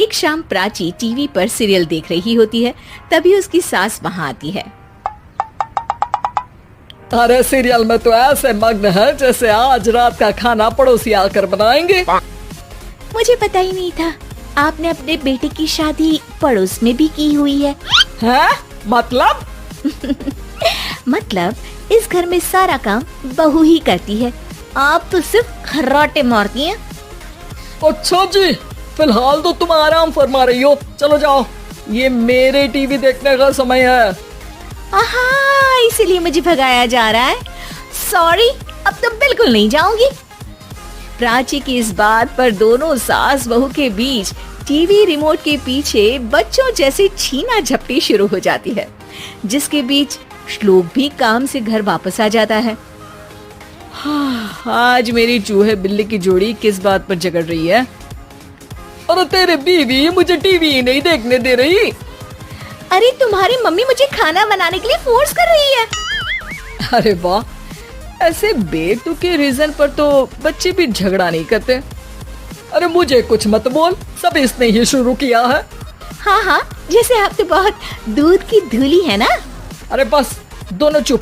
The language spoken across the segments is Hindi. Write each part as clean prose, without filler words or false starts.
एक शाम प्राची टीवी पर सीरियल देख रही होती है। तभी उसकी सास वहाँ आती है। अरे सीरियल में तो ऐसे मग्न है जैसे आज रात का खाना पड़ोसी आकर बनाएंगे। मुझे पता ही नहीं था आपने अपने बेटे की शादी पड़ोस में भी की हुई है। हैं? मतलब? मतलब इस घर में सारा काम बहू ही करती है, आप तो सिर्फ खर्राटे मारती हैं। अच्छा जी, फिलहाल तो तुम आराम फरमा रही हो, चलो जाओ, ये मेरे टीवी देखने का समय है। आहा, इसीलिए मुझे भगाया जा रहा है। सॉरी, अब तो बिल्कुल नहीं जाऊंगी। प्राची की इस बात पर दोनों सास बहू के बीच टीवी रिमोट के पीछे बच्चों जैसी छीना झपटी शुरू हो जाती है, जिसके बीच श्लोक भी काम से घर वापस आ जाता है। आज मेरी चूहे बिल्ली की जोड़ी किस बात पर झगड़ रही है? अरे तेरे बीवी मुझे टीवी ही नहीं देखने दे रही। अरे तुम्हारी मम्मी मुझे खाना बनाने के लिए फोर्स कर रही है। अरे वाह, ऐसे बेतुके रीजन पर तो बच्चे भी झगड़ा नहीं करते। अरे मुझे कुछ मत बोल, सब इसने ही शुरू किया है। हाँ हाँ, जैसे आप तो बहुत दूध की धूली है ना। अरे बस दोनों चुप।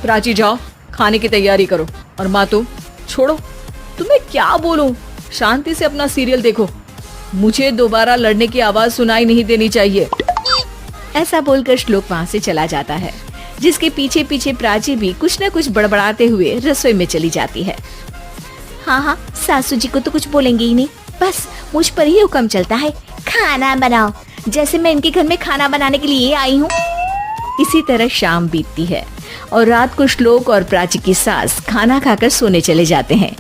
प्राची जाओ, खाने की तैयारी करो। और माँ तुम छोड़ो, तुम्हें क्या बोलूं, शांति से अपना सीरियल देखो, मुझे दोबारा लड़ने की आवाज सुनाई नहीं देनी चाहिए। ऐसा बोलकर श्लोक वहाँ से चला जाता है, जिसके पीछे पीछे प्राची भी कुछ न कुछ बड़बड़ाते हुए रसोई में चली जाती है। हाँ हाँ, सासू जी को तो कुछ बोलेंगे ही नहीं, बस मुझ पर ही हुक्म चलता है, खाना बनाओ, जैसे मैं इनके घर में खाना बनाने के लिए आई हूँ। इसी तरह शाम बीतती है और रात को श्लोक और प्राची की सास खाना खाकर सोने चले जाते हैं,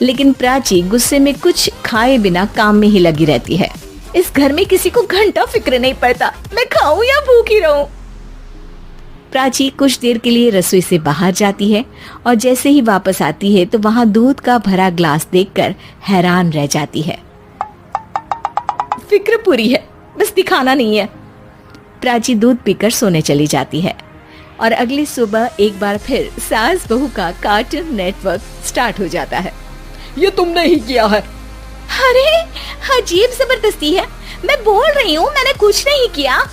लेकिन प्राची गुस्से में कुछ खाए बिना काम में ही लगी रहती है। इस घर में किसी को घंटा फिक्र नहीं पड़ता, मैं खाऊं या भूखी रहूं। प्राची कुछ देर के लिए रसोई से बाहर जाती है और जैसे ही वापस आती है तो वहाँ दूध का भरा ग्लास देखकर हैरान रह जाती है। फिक्र पूरी है, बस दिखाना नहीं है। प्राची दूध पीकर सोने चली जाती है और अगली सुबह एक बार फिर सास बहू का कार्टून नेटवर्क स्टार्ट हो जाता है। ये तुमने ही किया है। अरे अजीब जबरदस्ती है, मैं बोल रही हूँ मैंने कुछ नहीं किया।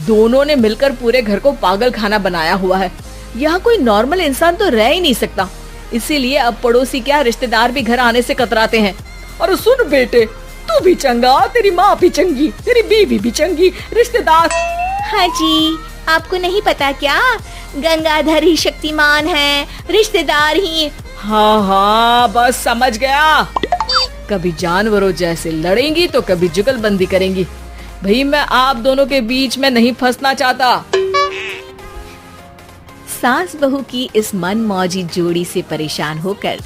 दोनों ने मिलकर पूरे घर को पागल खाना बनाया हुआ है। यहाँ कोई नॉर्मल इंसान तो रह ही नहीं सकता, इसीलिए अब पड़ोसी क्या रिश्तेदार भी घर आने से कतराते हैं। और सुन बेटे, तू भी चंगा, तेरी माँ भी चंगी, तेरी बीवी भी चंगी, रिश्तेदार। हाँ जी, आपको नहीं पता क्या, गंगाधर ही शक्तिमान है, रिश्तेदार ही। हाँ हाँ, बस समझ गया। कभी जानवरों जैसे लड़ेंगी तो कभी जुगलबंदी करेंगी। भाई मैं आप दोनों के बीच में नहीं फंसना चाहता। सास बहू की इस मनमौजी जोड़ी से परेशान होकर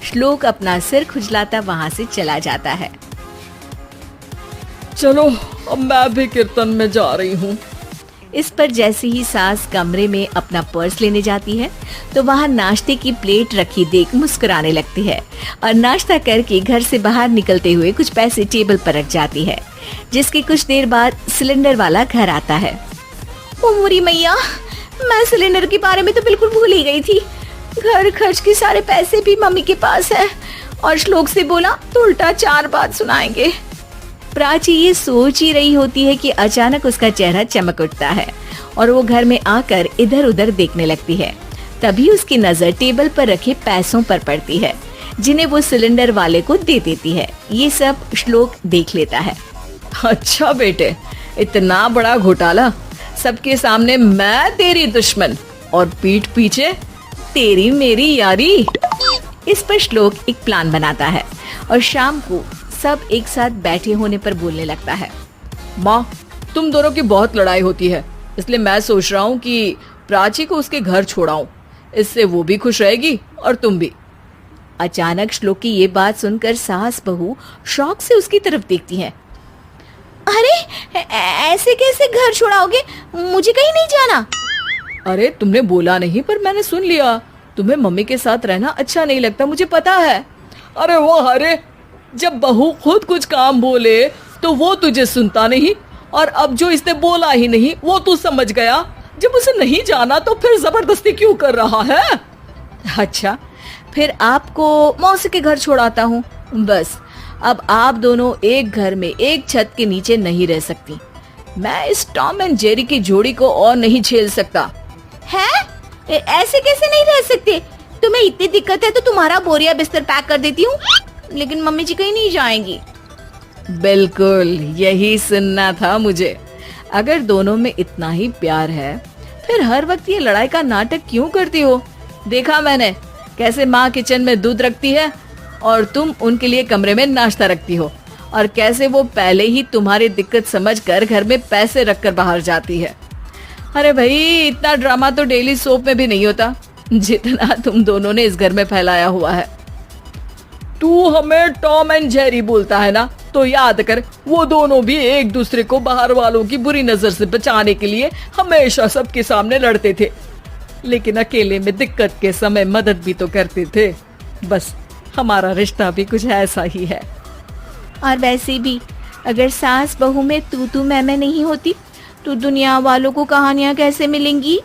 श्लोक अपना सिर खुजलाता वहाँ से चला जाता है। चलो अब मैं भी कीर्तन में जा रही हूँ। इस पर जैसे ही सास कमरे में अपना पर्स लेने जाती है तो वहाँ नाश्ते की प्लेट रखी देख मुस्कुराने लगती है और नाश्ता करके घर से बाहर निकलते हुए कुछ पैसे टेबल पर रख जाती है, जिसके कुछ देर बाद सिलेंडर वाला घर आता है। ओ मोरी मैया, मैं सिलेंडर के बारे में तो बिल्कुल भूल ही गई थी। घर खर्च के सारे पैसे भी मम्मी के पास है और श्लोक से बोला तो उल्टा 4 बात सुनाएंगे। प्राची ये सोच ही रही होती है कि अचानक उसका चेहरा चमक उठता है और वो घर में आकर इधर उधर देखने लगती है। तभी उसकी नजर टेबल पर रखे पैसों पर पड़ती है, जिन्हें वो सिलेंडर वाले को दे देती है। ये सब श्लोक देख लेता है। अच्छा बेटे, इतना बड़ा घोटाला, सबके सामने मैं तेरी दुश्मन और पीठ पीछे तेरी मेरी यारी। इस पर श्लोक एक प्लान बनाता है और शाम को सब एक साथ बैठे होने पर बोलने लगता है। माँ, तुम दोनों की बहुत लड़ाई होती है, इसलिए मैं सोच रहा हूँ कि प्राची को उसके घर छोड़ाऊं, इससे वो भी खुश रहेगी और तुम भी। अचानक श्लोक की ये बात सुनकर सास बहू शौक से उसकी तरफ देखती हैं। अरे ऐसे कैसे घर छोड़ाओगे, मुझे कहीं नहीं जाना। अरे तुमने बोला नहीं पर मैंने सुन लिया, तुम्हें मम्मी के साथ रहना अच्छा नहीं लगता, मुझे पता है। अरे वो अरे, जब बहू खुद कुछ काम बोले तो वो तुझे सुनता नहीं, और अब जो इसने बोला ही नहीं वो तू समझ गया। जब उसे नहीं जाना तो फिर जबरदस्ती क्यों कर रहा है? अच्छा, फिर आपको मौसी के घर छोड़ाता हूँ, बस अब आप दोनों एक घर में एक छत के नीचे नहीं रह सकती। मैं इस टॉम एंड जेरी की जोड़ी को और नहीं झेल सकता। है? ऐसे कैसे नहीं रह सकते? तुम्हें इतनी दिक्कत है तो तुम्हारा बोरिया बिस्तर पैक कर देती हूँ, लेकिन मम्मी जी कहीं नहीं जाएंगी। बिल्कुल यही सुनना था मुझे। अगर दोनों में इतना ही प्यार है फिर हर वक्त ये लड़ाई का नाटक क्यों करती हो? देखा मैंने कैसे माँ किचन में दूध रखती है और तुम उनके लिए कमरे में नाश्ता रखती हो, और कैसे वो पहले ही तुम्हारी दिक्कत समझकर घर में पैसे रखकर बाहर जाती है। अरे भाई, इतना ड्रामा तो डेली सोप में भी नहीं होता जितना तुम दोनों ने इस घर में फैलाया हुआ है। तू हमें टॉम एंड जेरी बोलता है ना, तो याद कर वो दोनों भी एक दूसरे को बाहर वालों की बुरी नजर से बचाने के लिए हमेशा सबके सामने लड़ते थे, लेकिन अकेले में दिक्कत के समय मदद भी तो करते थे। बस हमारा रिश्ता भी कुछ ऐसा ही है। और वैसे भी अगर सास बहू में तू मैं नहीं होती तो दुनिया वालों को कहानियां कैसे मिलेंगी?